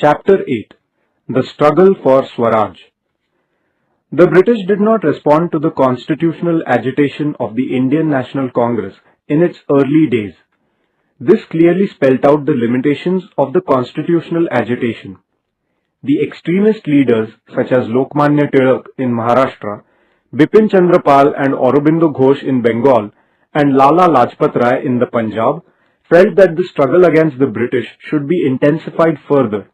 Chapter 8. The Struggle for Swaraj. The British did not respond to the constitutional agitation of the Indian National Congress in its early days. This clearly spelt out the limitations of the constitutional agitation. The extremist leaders such as Lokmanya Tilak in Maharashtra, Bipin Chandra Pal and Aurobindo Ghosh in Bengal, and Lala Lajpat Rai in the Punjab felt that the struggle against the British should be intensified further.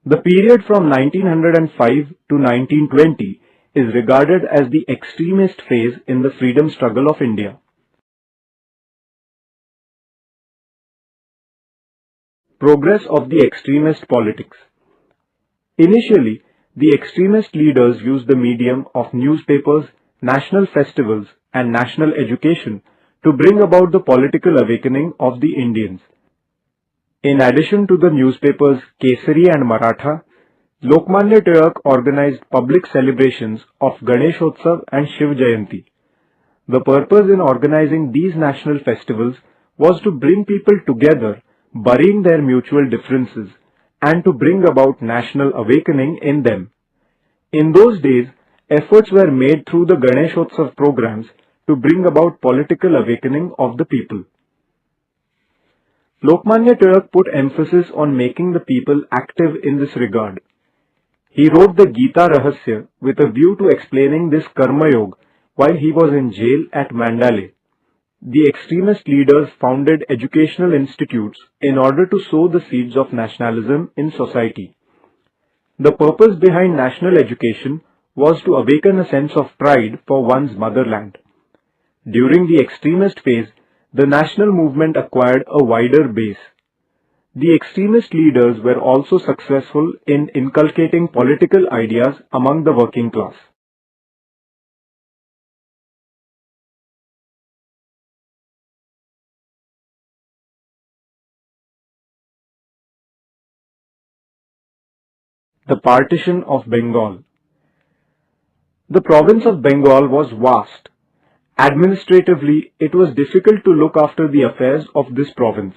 The period from 1905 to 1920 is regarded as the extremist phase in the freedom struggle of India. Progress of the extremist politics. Initially, the extremist leaders used the medium of newspapers, national festivals, and national education to bring about the political awakening of the Indians. In addition to the newspapers Kesari and Maratha, Lokmanya Tilak organized public celebrations of Ganeshotsav and Shiv Jayanti. The purpose in organizing these national festivals was to bring people together, burying their mutual differences, and to bring about national awakening in them. In those days, efforts were made through the Ganeshotsav programs to bring about political awakening of the people. Lokmanya Tilak put emphasis on making the people active in this regard. He wrote the Gita Rahasya with a view to explaining this Karma Yoga while he was in jail at Mandalay. The extremist leaders founded educational institutes in order to sow the seeds of nationalism in society. The purpose behind national education was to awaken a sense of pride for one's motherland. During the extremist phase, the national movement acquired a wider base. The extremist leaders were also successful in inculcating political ideas among the working class. The partition of Bengal. The province of Bengal was vast. Administratively, it was difficult to look after the affairs of this province.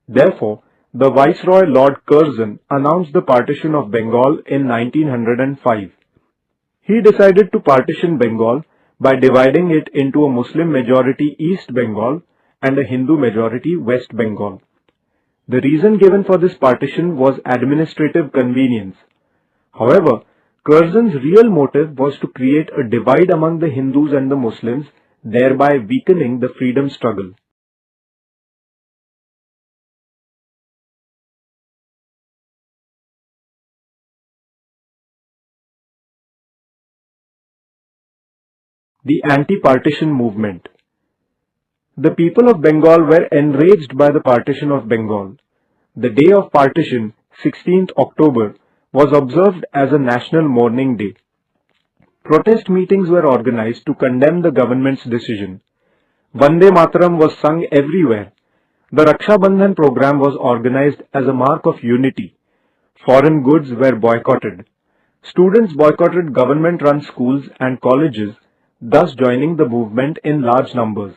Therefore, the Viceroy Lord Curzon announced the partition of Bengal in 1905. He decided to partition Bengal by dividing it into a Muslim majority East Bengal and a Hindu majority West Bengal. The reason given for this partition was administrative convenience. However, Curzon's real motive was to create a divide among the Hindus and the Muslims, thereby weakening the freedom struggle. The anti-partition movement. The people of Bengal were enraged by the partition of Bengal. The day of partition, 16th October, was observed as a national mourning day. Protest meetings were organized to condemn the government's decision. Vande Mataram was sung everywhere. The Raksha Bandhan program was organized as a mark of unity. Foreign goods were boycotted. Students boycotted government-run schools and colleges, thus joining the movement in large numbers.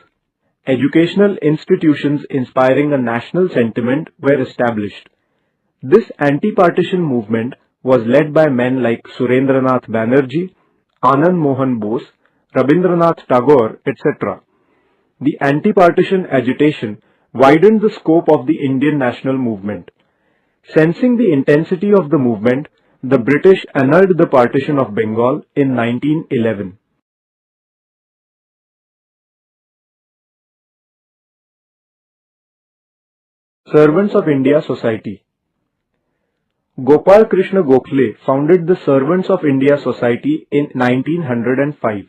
Educational institutions inspiring a national sentiment were established. This anti-partition movement was led by men like Surendranath Banerjee, Anand Mohan Bose, Rabindranath Tagore, etc. The anti-partition agitation widened the scope of the Indian national movement. Sensing the intensity of the movement, the British annulled the partition of Bengal in 1911. Servants of India Society. Gopal Krishna Gokhale founded the Servants of India Society in 1905.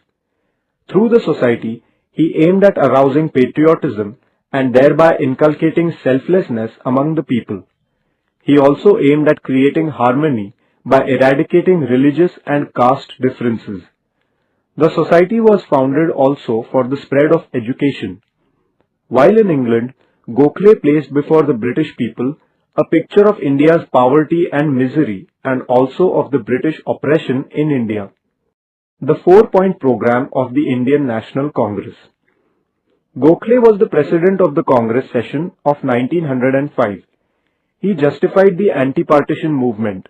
Through the society, he aimed at arousing patriotism and thereby inculcating selflessness among the people. He also aimed at creating harmony by eradicating religious and caste differences. The society was founded also for the spread of education. While in England, Gokhale placed before the British people a picture of India's poverty and misery and also of the British oppression in India. The 4-point program of the Indian National Congress. Gokhale was the president of the Congress session of 1905. He justified the anti-partition movement.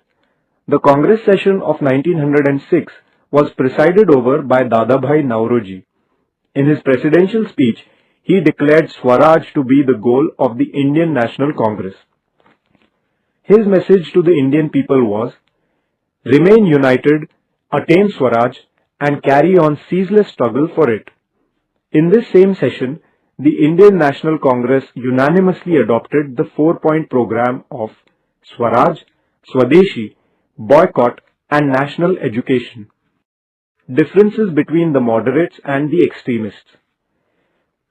The Congress session of 1906 was presided over by Dadabhai Nauroji. In his presidential speech, he declared Swaraj to be the goal of the Indian National Congress. His message to the Indian people was, remain united, attain Swaraj, and carry on ceaseless struggle for it. In this same session, the Indian National Congress unanimously adopted the 4-point program of Swaraj, Swadeshi, boycott, and national education. Differences between the moderates and the extremists.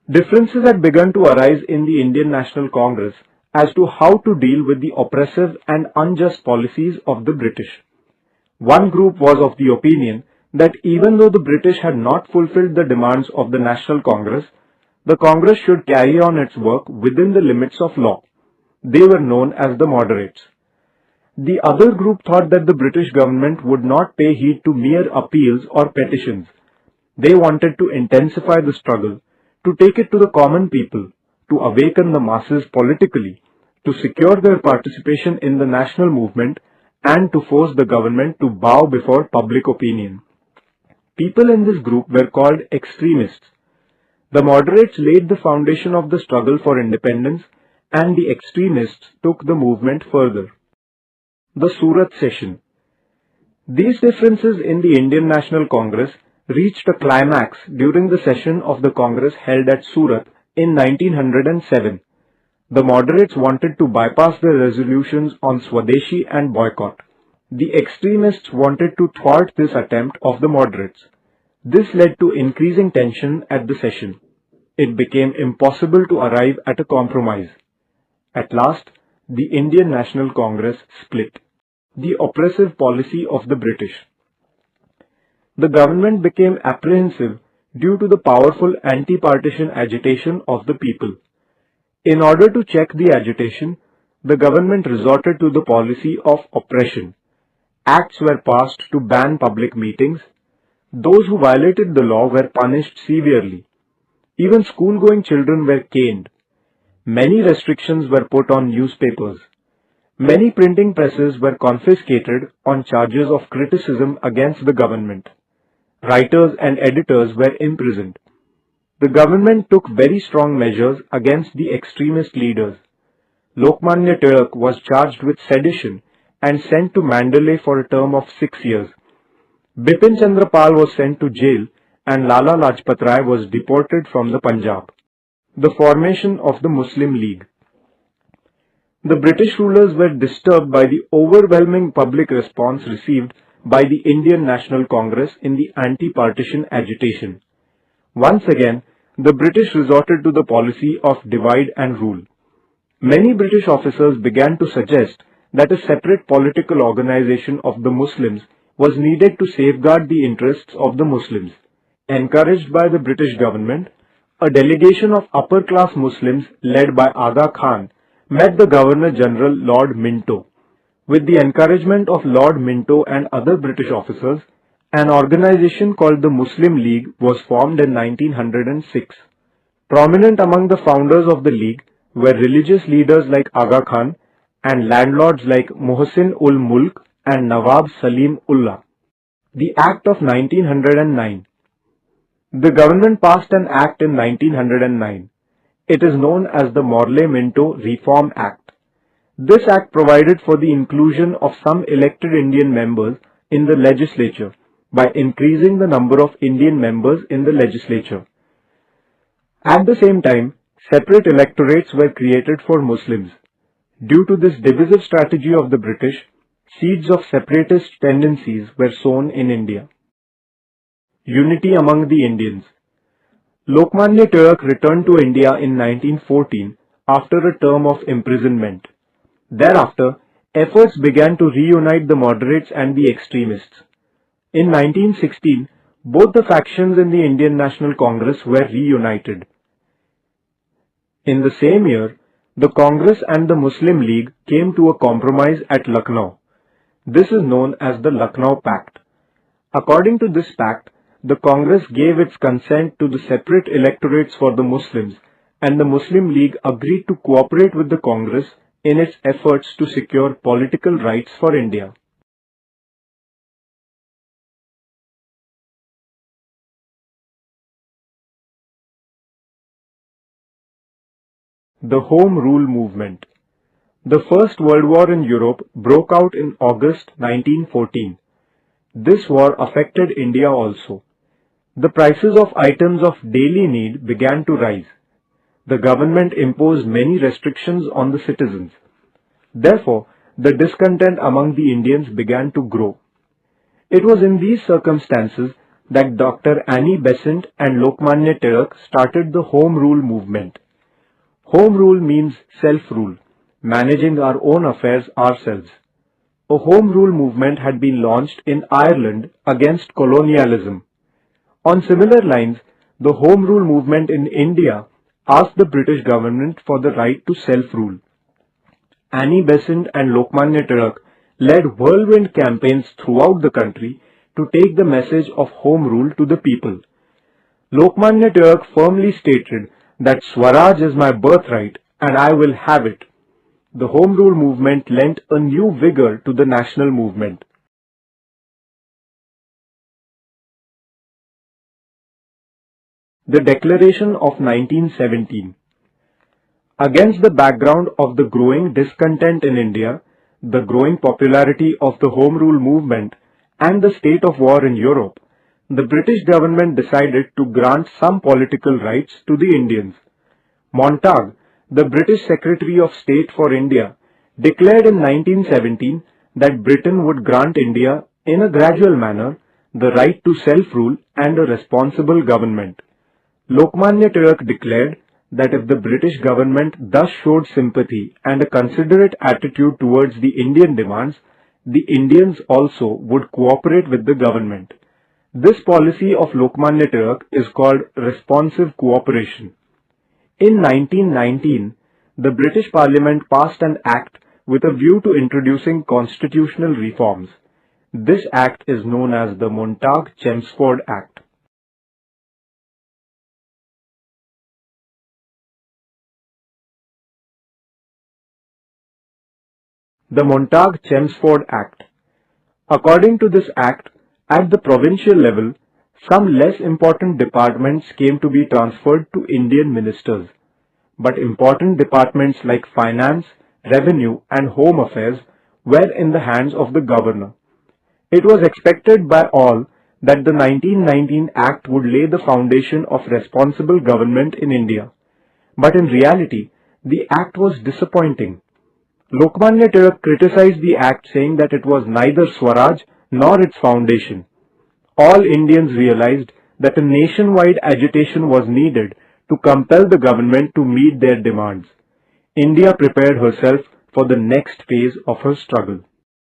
Differences had begun to arise in the Indian National Congress as to how to deal with the oppressive and unjust policies of the British. One group was of the opinion that even though the British had not fulfilled the demands of the National Congress, the Congress should carry on its work within the limits of law. They were known as the moderates. The other group thought that the British government would not pay heed to mere appeals or petitions. They wanted to intensify the struggle, to take it to the common people, to awaken the masses politically, to secure their participation in the national movement, and to force the government to bow before public opinion. People in this group were called extremists. The moderates laid the foundation of the struggle for independence, and the extremists took the movement further. The Surat Session. These differences in the Indian National Congress reached a climax during the session of the Congress held at Surat in 1907. The moderates wanted to bypass the resolutions on Swadeshi and boycott. The extremists wanted to thwart this attempt of the moderates. This led to increasing tension at the session. It became impossible to arrive at a compromise. At last, the Indian National Congress split. The oppressive policy of the British. The government became apprehensive due to the powerful anti-partition agitation of the people. In order to check the agitation, the government resorted to the policy of oppression. Acts were passed to ban public meetings. Those who violated the law were punished severely. Even school-going children were caned. Many restrictions were put on newspapers. Many printing presses were confiscated on charges of criticism against the government. Writers and editors were imprisoned. The government took very strong measures against the extremist leaders. Lokmanya Tilak was charged with sedition and sent to Mandalay for a term of 6 years. Bipin Chandra Pal was sent to jail and Lala Lajpat Rai was deported from the Punjab. The formation of the Muslim League. The British rulers were disturbed by the overwhelming public response received by the Indian National Congress in the anti-partition agitation. Once again, the British resorted to the policy of divide and rule. Many British officers began to suggest that a separate political organization of the Muslims was needed to safeguard the interests of the Muslims. Encouraged by the British government, a delegation of upper-class Muslims led by Aga Khan met the Governor-General Lord Minto. With the encouragement of Lord Minto and other British officers, an organization called the Muslim League was formed in 1906. Prominent among the founders of the League were religious leaders like Aga Khan and landlords like Mohsin ul Mulk and Nawab Salim Ullah. The Act of 1909. The government passed an act in 1909. It is known as the Morley-Minto Reform Act. This act provided for the inclusion of some elected Indian members in the legislature by increasing the number of Indian members in the legislature. At the same time, separate electorates were created for Muslims. Due to this divisive strategy of the British, seeds of separatist tendencies were sown in India. Unity among the Indians. Lokmanya Tilak returned to India in 1914 after a term of imprisonment. Thereafter, efforts began to reunite the moderates and the extremists. In 1916, both the factions in the Indian National Congress were reunited. In the same year, the Congress and the Muslim League came to a compromise at Lucknow. This is known as the Lucknow Pact. According to this pact, the Congress gave its consent to the separate electorates for the Muslims, and the Muslim League agreed to cooperate with the Congress in its efforts to secure political rights for India. The Home Rule Movement. The First World War in Europe broke out in August 1914. This war affected India also. The prices of items of daily need began to rise. The government imposed many restrictions on the citizens. Therefore, the discontent among the Indians began to grow. It was in these circumstances that Dr. Annie Besant and Lokmanya Tilak started the Home Rule movement. Home rule means self-rule, managing our own affairs ourselves. A Home Rule movement had been launched in Ireland against colonialism. On similar lines, the Home Rule movement in India asked the British government for the right to self-rule. Annie Besant and Lokmanya Tilak led whirlwind campaigns throughout the country to take the message of Home Rule to the people. Lokmanya Tilak firmly stated that Swaraj is my birthright and I will have it. The Home Rule movement lent a new vigor to the national movement. The Declaration of 1917. Against the background of the growing discontent in India, the growing popularity of the Home Rule movement, and the state of war in Europe, the British government decided to grant some political rights to the Indians. Montague, the British Secretary of State for India, declared in 1917 that Britain would grant India, in a gradual manner, the right to self-rule and a responsible government. Lokmanya Tilak declared that if the British government thus showed sympathy and a considerate attitude towards the Indian demands, the Indians also would cooperate with the government. This policy of Lokmanya Tilak is called responsive cooperation. In 1919, the British Parliament passed an act with a view introducing constitutional reforms. This act is known as the Montague-Chelmsford Act. The Montague-Chelmsford Act. According to this act, at the provincial level, some less important departments came to be transferred to Indian ministers, but important departments like finance, revenue and home affairs were in the hands of the governor. It was expected by all that the 1919 Act would lay the foundation of responsible government in India. But in reality, the Act was disappointing. Lokmanya Tilak criticized the Act, saying that it was neither Swaraj nor its foundation. All Indians realized that a nationwide agitation was needed to compel the government to meet their demands. India prepared herself for the next phase of her struggle.